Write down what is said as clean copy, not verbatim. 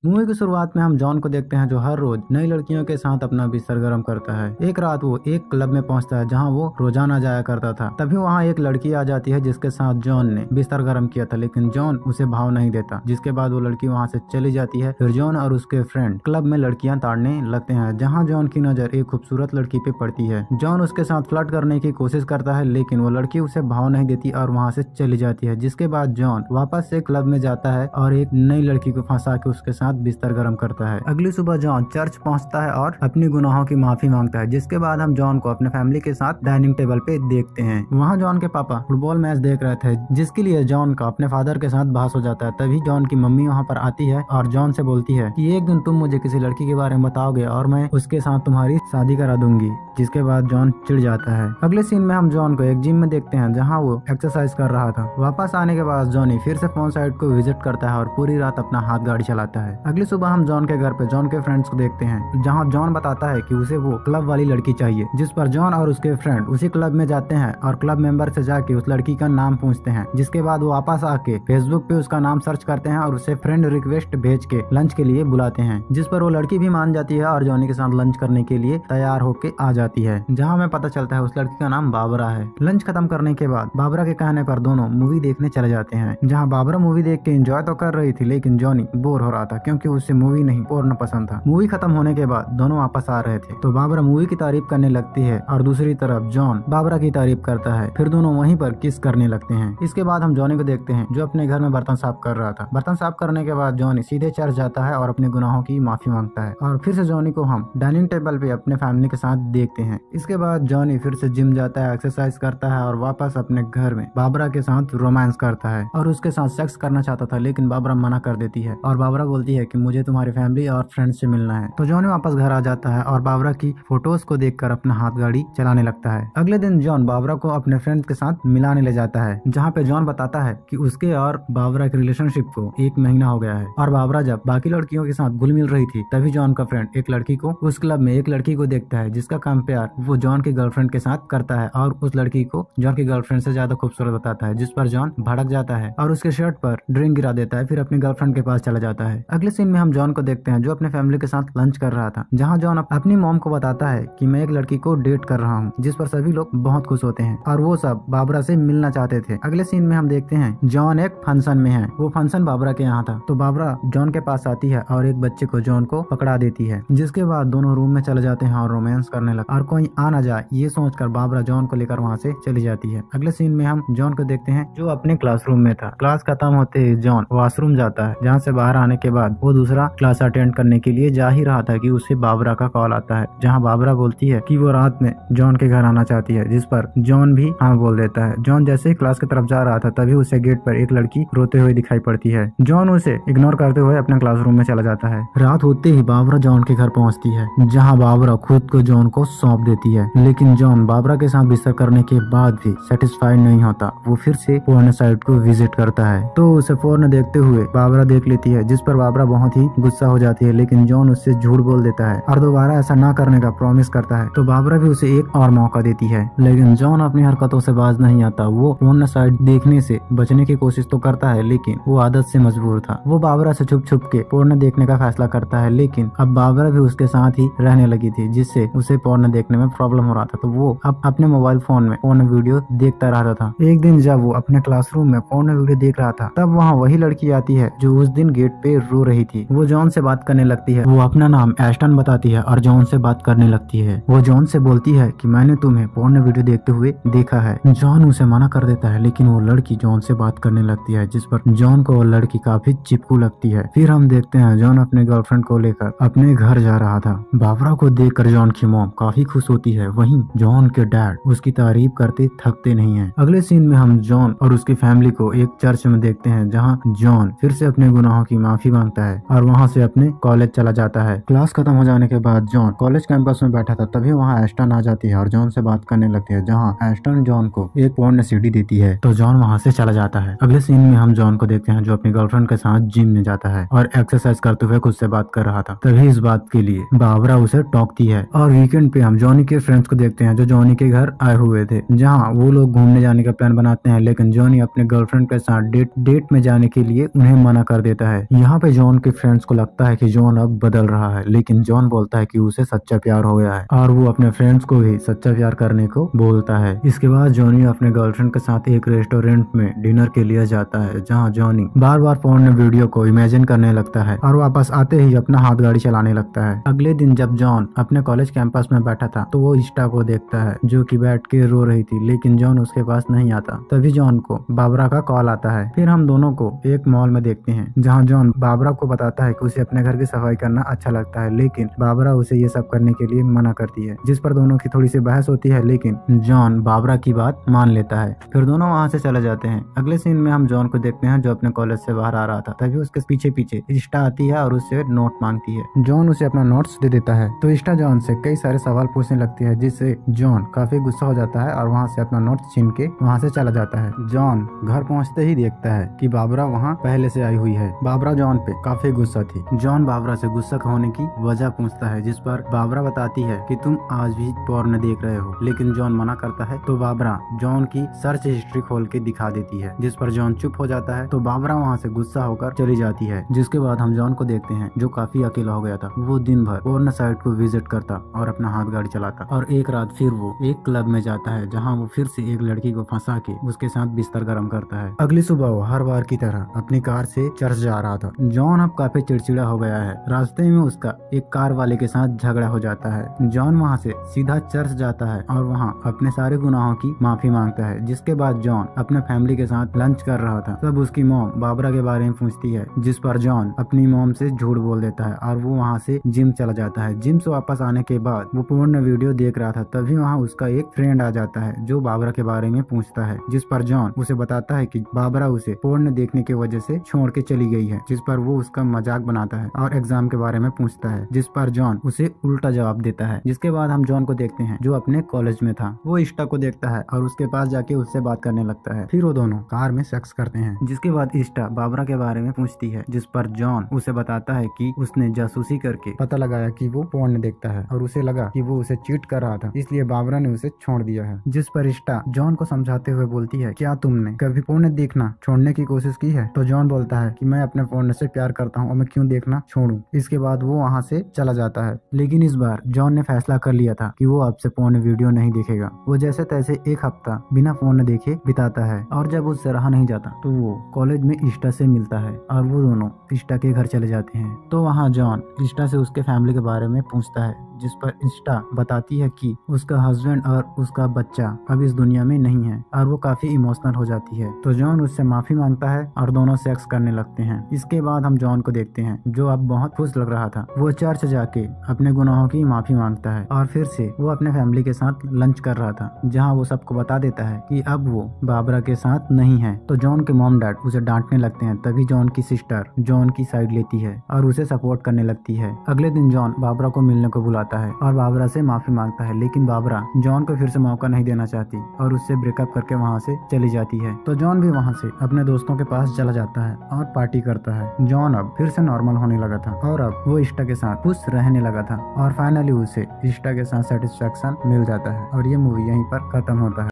Movie की शुरुआत में हम जॉन को देखते हैं जो हर रोज नई लड़कियों के साथ अपना बिस्तर गर्म करता है। एक रात वो एक क्लब में पहुंचता है जहां वो रोजाना जाया करता था। तभी वहां एक लड़की आ जाती है जिसके साथ जॉन ने बिस्तर गर्म किया था, लेकिन जॉन उसे भाव नहीं देता। जिसके बाद वो लड़की वहां से चली जाती है। फिर जॉन और उसके फ्रेंड क्लब में लड़कियां ताड़ने लगते हैं, जहाँ जॉन की नजर एक खूबसूरत लड़की पे पड़ती है। जॉन उसके साथ फ्लर्ट करने की कोशिश करता है, लेकिन वो लड़की उसे भाव नहीं देती और वहाँ से चली जाती है। जिसके बाद जॉन वापस से क्लब में जाता है और एक नई लड़की को फंसा के उसके साथ बिस्तर गर्म करता है। अगली सुबह जॉन चर्च पहुंचता है और अपनी गुनाहों की माफी मांगता है। जिसके बाद हम जॉन को अपने फैमिली के साथ डाइनिंग टेबल पे देखते हैं। वहाँ जॉन के पापा फुटबॉल मैच देख रहे थे, जिसके लिए जॉन का अपने फादर के साथ बहस हो जाता है। तभी जॉन की मम्मी वहाँ पर आती है और जॉन से बोलती है कि एक दिन तुम मुझे किसी लड़की के बारे में बताओगे और मैं उसके साथ तुम्हारी शादी करा दूंगी। जिसके बाद जॉन चिढ़ जाता है। अगले सीन में हम जॉन को एक जिम में देखते हैं जहाँ वो एक्सरसाइज कर रहा था। वापस आने के बाद जॉनी फिर से फोन साइट को विजिट करता है और पूरी रात अपना हाथ गाड़ी चलाता है। अगली सुबह हम जॉन के घर पे जॉन के फ्रेंड्स को देखते हैं, जहाँ जॉन बताता है कि उसे वो क्लब वाली लड़की चाहिए। जिस पर जॉन और उसके फ्रेंड उसी क्लब में जाते हैं और क्लब मेंबर से जाके उस लड़की का नाम पूछते हैं। जिसके बाद वो वापस आके फेसबुक पे उसका नाम सर्च करते हैं और उसे फ्रेंड रिक्वेस्ट भेज के लंच के लिए बुलाते हैं। जिस पर वो लड़की भी मान जाती है और जॉनी के साथ लंच करने के लिए तैयार होके आ जाती है, जहाँ हमें पता चलता है उस लड़की का नाम बाबरा है। लंच खत्म करने के बाद बाबरा के कहने पर दोनों मूवी देखने चले जाते हैं, जहाँ बाबरा मूवी देख के एंजॉय तो कर रही थी, लेकिन जॉनी बोर हो रहा था क्योंकि उसे मूवी नहीं पोर्न पसंद था। मूवी खत्म होने के बाद दोनों वापस आ रहे थे तो बाबरा मूवी की तारीफ करने लगती है और दूसरी तरफ जॉन बाबरा की तारीफ करता है। फिर दोनों वहीं पर किस करने लगते हैं। इसके बाद हम जॉनी को देखते हैं जो अपने घर में बर्तन साफ कर रहा था। बर्तन साफ करने के बाद जॉनी सीधे चर्च जाता है और अपने गुनाहों की माफी मांगता है। और फिर से जॉनी को हम डाइनिंग टेबल पे अपने फैमिली के साथ देखते हैं। इसके बाद जॉनी फिर से जिम जाता है, एक्सरसाइज करता है और वापस अपने घर में बाबरा के साथ रोमांस करता है और उसके साथ सेक्स करना चाहता था, लेकिन बाबरा मना कर देती है और बाबरा बोलती है कि मुझे तुम्हारी फैमिली और फ्रेंड्स से मिलना है। तो जॉनी वापस घर आ जाता है और बाबरा की फोटोज को देखकर अपना हाथ गाड़ी चलाने लगता है। अगले दिन जॉन बाबरा को अपने फ्रेंड्स के साथ मिलाने ले जाता है, जहाँ पे जॉन बताता है कि उसके और बाबरा के रिलेशनशिप को 1 महीना हो गया है। और बाबरा जब बाकी लड़कियों के साथ घुल मिल रही थी तभी जॉन का फ्रेंड एक लड़की को उस क्लब में एक लड़की को देखता है जिसका कंपेयर वो जॉन की गर्लफ्रेंड के साथ करता है और उस लड़की को जॉन की गर्लफ्रेंड से ज्यादा खूबसूरत बताता है। जिस पर जॉन भड़क जाता है और उसके शर्ट पर ड्रिंक गिरा देता है, फिर अपनी गर्लफ्रेंड के पास चला जाता है। अगले सीन में हम जॉन को देखते हैं जो अपने फैमिली के साथ लंच कर रहा था, जहाँ जॉन अपनी मॉम को बताता है कि मैं एक लड़की को डेट कर रहा हूँ, जिस पर सभी लोग बहुत खुश होते हैं और वो सब बाबरा से मिलना चाहते थे। अगले सीन में हम देखते हैं जॉन एक फंक्शन में है। वो फंक्शन बाबरा के यहाँ था तो बाबरा जॉन के पास आती है और एक बच्चे को जॉन को पकड़ा देती है। जिसके बाद दोनों रूम में चले जाते हैं और रोमांस करने लगते और कोई आ ना जाए ये सोचकर बाबरा जॉन को लेकर वहाँ से चली जाती है। अगले सीन में हम जॉन को देखते हैं जो अपने क्लासरूम में था। क्लास खत्म होते ही जॉन वॉशरूम जाता है, जहाँ से बाहर आने के बाद वो दूसरा क्लास अटेंड करने के लिए जा ही रहा था कि उसे बाबरा का कॉल आता है, जहाँ बाबरा बोलती है कि वो रात में जॉन के घर आना चाहती है। जिस पर जॉन भी हाँ बोल देता है। जॉन जैसे ही क्लास की तरफ जा रहा था तभी उसे गेट पर एक लड़की रोते हुए दिखाई पड़ती है। जॉन उसे इग्नोर करते हुए अपने क्लासरूम में चला जाता है। रात होते ही बाबरा जॉन के घर पहुँचती है, जहाँ बाबरा खुद को जॉन को सौंप देती है, लेकिन जॉन बाबरा के साथ बिस्तर करने के बाद भी सेटिस्फाइड नहीं होता। वो फिर से पोर्न साइट को विजिट करता है तो उसे पोर्न देखते हुए बाबरा देख लेती है, जिस पर बाबरा बहुत ही गुस्सा हो जाती है, लेकिन जॉन उससे झूठ बोल देता है और दोबारा ऐसा ना करने का प्रॉमिस करता है। तो बाबरा भी उसे एक और मौका देती है, लेकिन जॉन अपनी हरकतों से बाज नहीं आता। वो पोर्न साइट देखने से बचने की कोशिश तो करता है, लेकिन वो आदत से मजबूर था। वो बाबरा से छुप छुप के पोर्न देखने का फैसला करता है, लेकिन अब बाबरा भी उसके साथ ही रहने लगी थी, जिससे उसे पोर्न देखने में प्रॉब्लम हो रहा था। तो वो अब अपने मोबाइल फोन में पोर्न वीडियो देखता रहता था। एक दिन जब वो अपने क्लासरूम में पोर्न वीडियो देख रहा था तब वहाँ वही लड़की आती है जो उस दिन गेट पे रो रही थी। वो जॉन से बात करने लगती है। वो अपना नाम एस्टन बताती है और जॉन से बात करने लगती है। वो जॉन से बोलती है कि मैंने तुम्हें पोर्न वीडियो देखते हुए देखा है। जॉन उसे मना कर देता है, लेकिन वो लड़की जॉन से बात करने लगती है, जिस पर जॉन को वो लड़की काफी चिपकू लगती है। फिर हम देखते हैं जॉन अपने गर्लफ्रेंड को लेकर अपने घर जा रहा था। बाबरा को देखकर जॉन की मॉम काफी खुश होती है, वहीं जॉन के डैड उसकी तारीफ करते थकते नहीं है। अगले सीन में हम जॉन और उसकी फैमिली को एक चर्च में देखते हैं, जहाँ जॉन फिर से अपने गुनाहों की माफी मांगता है और वहाँ से अपने कॉलेज चला जाता है। क्लास खत्म हो जाने के बाद जॉन कॉलेज कैंपस में बैठा था, तभी वहाँ एस्टन आ जाती है और जॉन से बात करने लगती है, जहाँ एस्टन जॉन को एक पोर्न सीडी देती है तो जॉन वहाँ से चला जाता है। अगले सीन में हम जॉन को देखते हैं जो अपनी गर्लफ्रेंड के साथ जिम में जाता है और एक्सरसाइज करते हुए खुद से बात कर रहा था। तभी इस बात के लिए बाबरा उसे टोकती है। और वीकेंड पे हम जॉनी के फ्रेंड्स को देखते हैं जो जॉनी के घर आए हुए थे, जहाँ वो लोग घूमने जाने का प्लान बनाते हैं, लेकिन जॉनी अपने गर्लफ्रेंड के साथ डेट में जाने के लिए उन्हें मना कर देता है। यहाँ पे जॉन जॉन के फ्रेंड्स को लगता है कि जॉन अब बदल रहा है, लेकिन जॉन बोलता है कि उसे सच्चा प्यार हो गया है और वो अपने फ्रेंड्स को भी सच्चा प्यार करने को बोलता है। इसके बाद जॉनी अपने गर्लफ्रेंड के साथ एक रेस्टोरेंट में डिनर के लिए जाता है, जहाँ जॉनी बार बार फोन में वीडियो को इमेजिन करने लगता है और वापस आते ही अपना हाथ गाड़ी चलाने लगता है। अगले दिन जब जॉन अपने कॉलेज कैंपस में बैठा था तो वो इष्टा को देखता है जो कि बैठ के रो रही थी, लेकिन जॉन उसके पास नहीं आता। तभी जॉन को बाबरा का कॉल आता है। फिर हम दोनों को एक मॉल में देखते हैं जहाँ जॉन बाबरा को बताता है कि उसे अपने घर की सफाई करना अच्छा लगता है, लेकिन बाबरा उसे ये सब करने के लिए मना करती है, जिस पर दोनों की थोड़ी सी बहस होती है, लेकिन जॉन बाबरा की बात मान लेता है। फिर दोनों वहाँ से चले जाते हैं। अगले सीन में हम जॉन को देखते हैं जो अपने कॉलेज से बाहर आ रहा था। तभी उसके पीछे पीछे इष्टा आती है और उससे नोट मांगती है। जॉन उसे अपना नोट्स दे देता है तो इष्टा जॉन से कई सारे सवाल पूछने लगती है, जिससे जॉन काफी गुस्सा हो जाता है और वहाँ से अपना नोट्स छीन के वहाँ से चला जाता है। जॉन घर पहुँचते ही देखता है कि बाबरा वहाँ पहले से आई हुई है। बाबरा जॉन पे काफी गुस्सा थी। जॉन बाबरा से गुस्सा होने की वजह पूछता है, जिस पर बाबरा बताती है कि तुम आज भी पोर्न देख रहे हो, लेकिन जॉन मना करता है। तो बाबरा जॉन की सर्च हिस्ट्री खोल के दिखा देती है, जिस पर जॉन चुप हो जाता है। तो बाबरा वहाँ से गुस्सा होकर चली जाती है। जिसके बाद हम जॉन को देखते हैं जो काफी अकेला हो गया था। वो दिन भर पोर्न साइट को विजिट करता और अपना हाथ गाड़ी चलाता, और एक रात फिर वो एक क्लब में जाता है जहाँ वो फिर से एक लड़की को फंसा के उसके साथ बिस्तर गर्म करता है। अगली सुबह वो हर बार की तरह अपनी कार से चर्च जा रहा था। जॉन अब काफी चिड़चिड़ा हो गया है। रास्ते में उसका एक कार वाले के साथ झगड़ा हो जाता है। जॉन वहाँ से सीधा चर्च जाता है और वहाँ अपने सारे गुनाहों की माफी मांगता है। जिसके बाद जॉन अपने फैमिली के साथ लंच कर रहा था। तब उसकी मॉम बाबरा के बारे में पूछती है, जिस पर जॉन अपनी मॉम से झूठ बोल देता है और वो वहाँ से जिम चला जाता है। जिम से वापस आने के बाद वो पोर्न वीडियो देख रहा था। तभी वहाँ उसका एक फ्रेंड आ जाता है जो बाबरा के बारे में पूछता है, जिस पर जॉन उसे बताता है कि बाबरा उसे पोर्न देखने की वजह से छोड़ के चली गई है। जिस पर वो उसका मजाक बनाता है और एग्जाम के बारे में पूछता है, जिस पर जॉन उसे उल्टा जवाब देता है। जिसके बाद हम जॉन को देखते हैं जो अपने कॉलेज में था। वो इष्टा को देखता है और उसके पास जाके उससे बात करने लगता है। फिर वो दोनों कार में सेक्स करते हैं। जिसके बाद इष्टा बाबरा के बारे में पूछती है, जिस पर जॉन उसे बताता है कि उसने जासूसी करके पता लगाया कि वो पोर्न देखता है और उसे लगा कि वो उसे चीट कर रहा था, इसलिए बाबरा ने उसे छोड़ दिया है। जिस पर इष्टा जॉन को समझाते हुए बोलती है, क्या तुमने कभी पोर्न देखना छोड़ने की कोशिश की है? तो जॉन बोलता है कि मैं अपने पोर्न से प्यार करता हूँ और मैं क्यों देखना छोड़ूं। इसके बाद वो वहाँ से चला जाता है। लेकिन इस बार जॉन ने फैसला कर लिया था कि वो अब से पोर्न वीडियो नहीं देखेगा। वो जैसे तैसे एक हफ्ता बिना फोन देखे बिताता है और जब उससे रहा नहीं जाता तो वो कॉलेज में इष्टा से मिलता है और वो दोनों इष्टा के घर चले जाते हैं। तो वहाँ जॉन इष्टा से उसके फैमिली के बारे में पूछता है, जिस पर इष्टा बताती है कि उसका हस्बैंड और उसका बच्चा अब इस दुनिया में नहीं है और वो काफी इमोशनल हो जाती है। तो जॉन उससे माफी मांगता है और दोनों सेक्स करने लगते हैं। इसके बाद हम जॉन को देखते हैं जो अब बहुत खुश लग रहा था। वो चर्च जाके अपने गुनाहों की माफी मांगता है और फिर से वो अपने फैमिली के साथ लंच कर रहा था, जहाँ वो सबको बता देता है कि अब वो बाबरा के साथ नहीं है। तो जॉन के मॉम डैड उसे डांटने लगते हैं। तभी जॉन की सिस्टर जॉन की साइड लेती है और उसे सपोर्ट करने लगती है। अगले दिन जॉन बाबरा को मिलने को बुलाता है और बाबरा से माफी मांगता है, लेकिन बाबरा जॉन को फिर से मौका नहीं देना चाहती और उससे ब्रेकअप करके वहाँ से चली जाती है। तो जॉन भी वहाँ से अपने दोस्तों के पास चला जाता है और पार्टी करता है। जॉन अब फिर से नॉर्मल होने लगा था और अब वो इष्टा के साथ खुश रहने लगा था और फाइनली उसे इष्टा के साथ सेटिस्फेक्शन मिल जाता है और ये मूवी यहीं पर खत्म होता है।